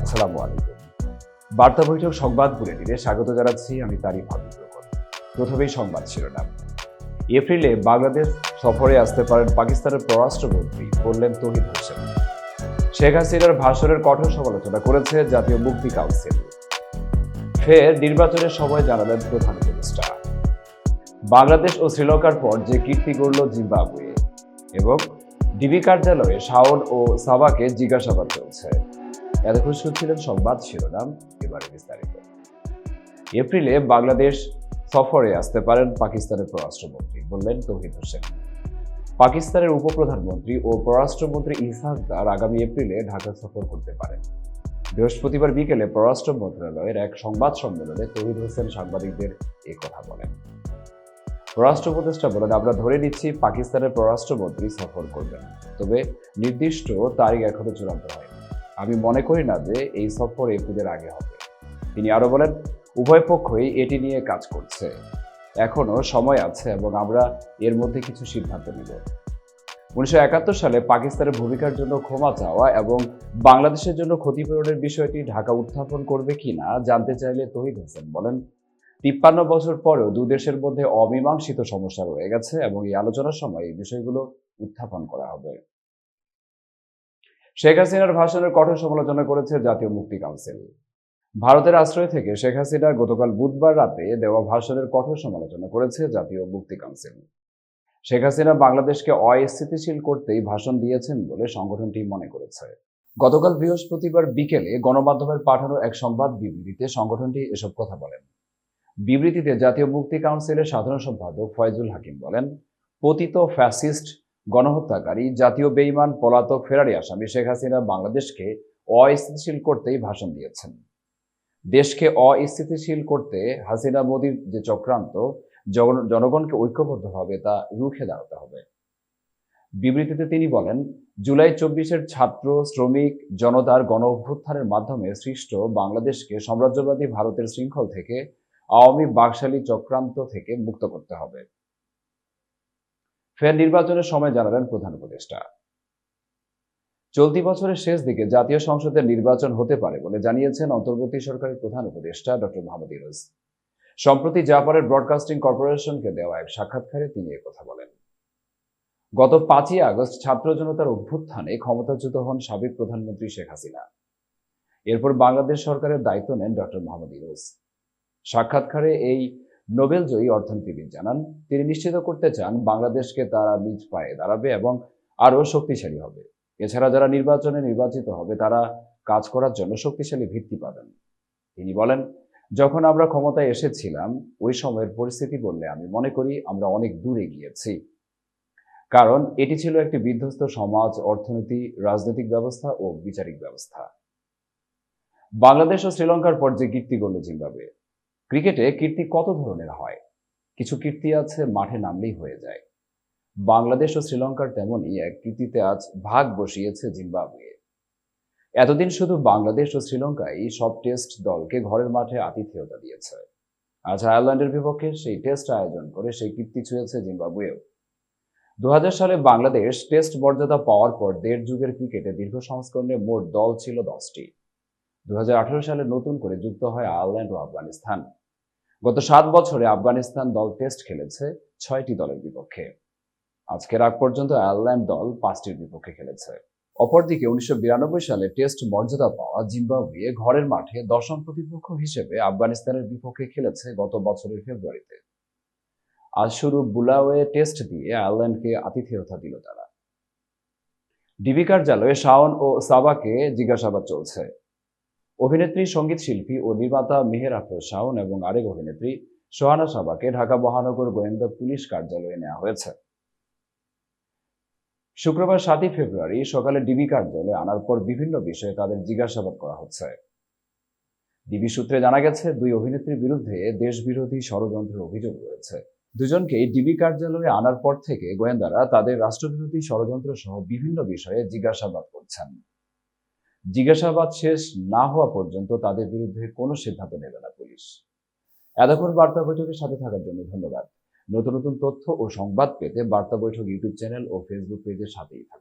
আসসালামু আলাইকুম। বার্তা বৈঠক সংবাদ বুলেটিনে স্বাগত জানাচ্ছি আমি তারিফ হাবিব। প্রথমেই সংবাদ শিরোনাম। এপ্রিলে বাংলাদেশ সফরে আসতে পারেন পাকিস্তানের পররাষ্ট্রমন্ত্রী, বললেন তৌহিদ হোসেন। শেখ হাসিনার ভাষণের কঠোর সমালোচনা করেছে জাতীয় মুক্তি কাউন্সিল। ফের নির্বাচনের সময় জানালেন প্রধান উপদেষ্টা। বাংলাদেশ ও শ্রীলঙ্কার পর যে কীর্তি গড়ল জিম্বাবুয়ে, এবং ডিবি কার্যালয়ে শাওন ও সাবাকে জিজ্ঞাসাবাদ চলছে। এতক্ষণ শুনছিলেন সংবাদ শিরোনাম, এবারে বিস্তারিত। এপ্রিলে বাংলাদেশ সফরে আসতে পারেন পাকিস্তানের পররাষ্ট্রমন্ত্রী, বললেন তৌহিদ হোসেন। পাকিস্তানের উপপ্রধানমন্ত্রী ও পররাষ্ট্রমন্ত্রী ইসহাক দার আগামী এপ্রিলে ঢাকা সফর করতে পারেন। বৃহস্পতিবার বিকেলে পররাষ্ট্র মন্ত্রণালয়ের এক সংবাদ সম্মেলনে তৌহিদ হোসেন সাংবাদিকদের এ কথা বলেন। পররাষ্ট্র উপদেষ্টা বলেন, আমরা ধরে নিচ্ছি পাকিস্তানের পররাষ্ট্রমন্ত্রী সফর করবেন, তবে নির্দিষ্ট তারিখ এখনো চূড়ান্ত হয়নি। আমি মনে করি না যে এই সফর এপ্রিলের আগে হবে। তিনি আরো বলেন, উভয় পক্ষই এটি নিয়ে কাজ করছে, এখনো সময় আছে এবং আমরা এর মধ্যে কিছু সিদ্ধান্ত নিব। 1971 সালে পাকিস্তানের ভূমিকার জন্য ক্ষমা চাওয়া এবং বাংলাদেশের জন্য ক্ষতিপূরণের বিষয়টি ঢাকা উত্থাপন করবে কিনা জানতে চাইলে তৌহিদ হোসেন বলেন, 53 বছর পরেও দুই দেশের মধ্যে অমীমাংসিত সমস্যা রয়ে গেছে এবং এই আলোচনার সময় এই বিষয়গুলো উত্থাপন করা হবে। শেখ হাসিনার ভাষণের কঠোর সমালোচনা করেছে জাতীয় মুক্তি কাউন্সিল। ভারতের আশ্রয় থেকে শেখ হাসিনা গতকাল বুধবার রাতে দেওয়া ভাষণের কঠোর সমালোচনা করেছে জাতীয় মুক্তি কাউন্সিল। শেখ হাসিনা বাংলাদেশকে অস্থিতিশীল করতেই ভাষণ দিয়েছেন বলে সংগঠনটি মনে করেছে। গতকাল বৃহস্পতিবার বিকেলে গণমাধ্যমের পাঠানো এক সংবাদ বিবৃতিতে সংগঠনটি এসব কথা বলেন। বিবৃতিতে জাতীয় মুক্তি কাউন্সিলের সাধারণ সম্পাদক ফয়জুল হাকিম বলেন, পতিত ফ্যাসিস্ট গণহত্যাকারী জাতীয় বেঈমান পলাতক ফেরারি আসামি শেখ হাসিনা বাংলাদেশকে অস্থিতিশীল করতেই ভাষণ দিয়েছেন। দেশকে অস্থিতিশীল করতে হাসিনা মোদির যে চক্রান্ত, জনগণকে ঐক্যবদ্ধভাবে তা রুখে দাঁড়াতে হবে। বিবৃতিতে তিনি বলেন, জুলাই 24-এর ছাত্র শ্রমিক জনতার গণ অভ্যুত্থানের মাধ্যমে সৃষ্ট বাংলাদেশকে সাম্রাজ্যবাদী ভারতের শৃঙ্খল থেকে, আওয়ামী বাকশালী চক্রান্ত থেকে মুক্ত করতে হবে। ফের নির্বাচনের সময় জানালেন প্রধান উপদেষ্টা। চলতি বছরের শেষ দিকে জাতীয় সংসদের নির্বাচন হতে পারে বলে জানিয়েছেন অন্তর্বর্তী সরকারের প্রধান উপদেষ্টা ডক্টর মোহাম্মদ ইউনূস। সম্প্রতি জাপানের ব্রডকাস্টিং কর্পোরেশনকে দেওয়া এক সাক্ষাৎকারে তিনি একথা বলেন। গত 5ই আগস্ট ছাত্র জনতার অভ্যুত্থানে ক্ষমতাচ্যুত হন সাবেক প্রধানমন্ত্রী শেখ হাসিনা। এরপর বাংলাদেশ সরকারের দায়িত্ব নেন ডক্টর মোহাম্মদ ইউনূস। সাক্ষাৎকারে এই নোবেলজয়ী অর্থনীতিবিদ জানান, তিনি নিশ্চিত করতে চান বাংলাদেশকে তারা নিজ পায়ে দাঁড়াবে এবং আরও শক্তিশালী হবে। এছাড়া যারা নির্বাচনে নির্বাচিত হবে তারা কাজ করার জন্য শক্তিশালী ভিত্তি পাবেন। তিনি বলেন, যখন আমরা ক্ষমতায় এসেছিলাম ওই সময়ের পরিস্থিতি বললে আমি মনে করি আমরা অনেক দূরে গিয়েছি, কারণ এটি ছিল একটি বিধ্বস্ত সমাজ, অর্থনীতি, রাজনৈতিক ব্যবস্থা ও বিচারিক ব্যবস্থা। বাংলাদেশ ও শ্রীলঙ্কার পর যে কীর্তি গড়ল জিম্বাবুয়ে। ক্রিকেটে কীর্তি কত ধরনের হয়, কিছু কীর্তি আছে মাঠে নামলেই হয়ে যায়। বাংলাদেশ ও শ্রীলঙ্কার তেমনই এক কীর্তিতে আজ ভাগ বসিয়েছে জিম্বাবুয়ে। এতদিন শুধু বাংলাদেশ ও শ্রীলঙ্কাই সব টেস্ট দলকে ঘরের মাঠে আতিথেয়তা দিয়েছে। আজ আয়ারল্যান্ডের বিপক্ষে সেই টেস্ট আয়োজন করে সেই কীর্তি ছুঁয়েছে জিম্বাবুয়েও। 2000 সালে বাংলাদেশ টেস্ট মর্যাদা পাওয়ার পর 1.5 যুগের ক্রিকেটে দীর্ঘ সংস্করণে মোট দল ছিল 10টি। 2018 সালে নতুন করে যুক্ত হয় আয়ারল্যান্ড ও আফগানিস্তান। গত 7 বছরে আফগানিস্তান দল টেস্ট খেলেছে 6টি দলের বিপক্ষে। আজকের আগ পর্যন্ত আয়ারল্যান্ড দল 5টির বিপক্ষে খেলেছে। অপরদিকে 1992 সালে টেস্ট মর্যাদা পাওয়া জিম্বাবুয়ে ঘরের মাঠে 10ম প্রতিপক্ষ হিসেবে আফগানিস্তানের বিপক্ষে খেলেছে গত বছরের ফেব্রুয়ারিতে। আজ শুরু বুলাওয়ে টেস্ট দিয়ে আয়ারল্যান্ডকে আতিথেয়তা দিল তারা। ডিবি কার্যালয়ে শাওন ও সাবাকে জিজ্ঞাসাবাদ চলছে। অভিনেত্রী, সঙ্গীত শিল্পী ও নির্মাতা মেহের আফরোজ শাওন এবং আরেক অভিনেত্রী সোহানা সাবাকে ঢাকা মহানগর গোয়েন্দা পুলিশ কার্যালয়ে নেওয়া হয়েছে। শুক্রবার 7ই ফেব্রুয়ারি সকালে ডিবি কার্যালয়ে আনার পর বিভিন্ন বিষয়ে তাদের জিজ্ঞাসাবাদ করা হচ্ছে। ডিবি সূত্রে জানা গেছে, দুই অভিনেত্রীর বিরুদ্ধে দেশবিরোধী ষড়যন্ত্রের অভিযোগ রয়েছে। দুজনকেই ডিবি কার্যালয়ে আনার পর থেকে গোয়েন্দারা তাদের রাষ্ট্রবিরোধী ষড়যন্ত্র সহ বিভিন্ন বিষয়ে জিজ্ঞাসাবাদ করছেন। জিজ্ঞাসাবাদ শেষ না হওয়া পর্যন্ত তাদের বিরুদ্ধে কোনো সিদ্ধান্ত নেবে না পুলিশ। এতক্ষণ বার্তা বৈঠকের সাথে থাকার জন্য ধন্যবাদ। নতুন নতুন তথ্য ও সংবাদ পেতে বার্তা বৈঠক ইউটিউব চ্যানেল ও ফেসবুক পেজের সাথেই থাকুন।